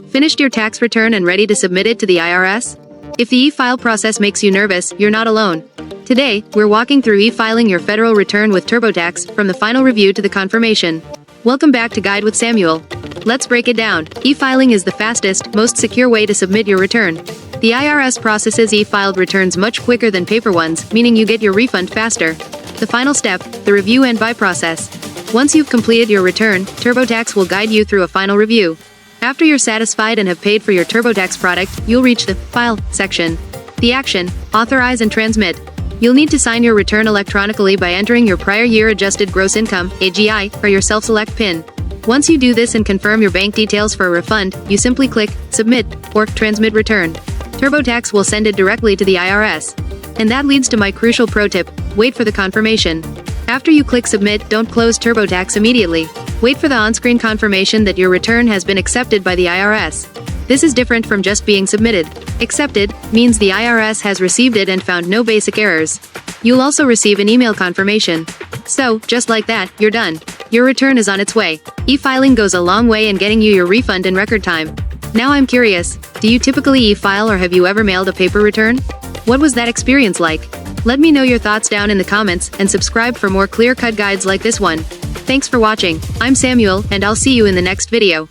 Finished your tax return and ready to submit it to the IRS? If the e-file process makes you nervous, you're not alone. Today, we're walking through e-filing your federal return with TurboTax, from the final review to the confirmation. Welcome back to Guide with Samuel. Let's break it down. E-filing is the fastest, most secure way to submit your return. The IRS processes e-filed returns much quicker than paper ones, meaning you get your refund faster. The final step, the review and buy process. Once you've completed your return, TurboTax will guide you through a final review. After you're satisfied and have paid for your TurboTax product, you'll reach the File section. The action, authorize and transmit. You'll need to sign your return electronically by entering your prior year adjusted gross income, AGI, or your self-select PIN. Once you do this and confirm your bank details for a refund, you simply click Submit or Transmit Return. TurboTax will send it directly to the IRS. And that leads to my crucial pro tip: wait for the confirmation. After you click Submit, don't close TurboTax immediately. Wait for the on-screen confirmation that your return has been accepted by the IRS. This is different from just being submitted. Accepted means the IRS has received it and found no basic errors. You'll also receive an email confirmation. So, just like that, you're done. Your return is on its way. E-filing goes a long way in getting you your refund in record time. Now I'm curious, do you typically e-file or have you ever mailed a paper return? What was that experience like? Let me know your thoughts down in the comments, and subscribe for more clear-cut guides like this one. Thanks for watching. I'm Samuel, and I'll see you in the next video.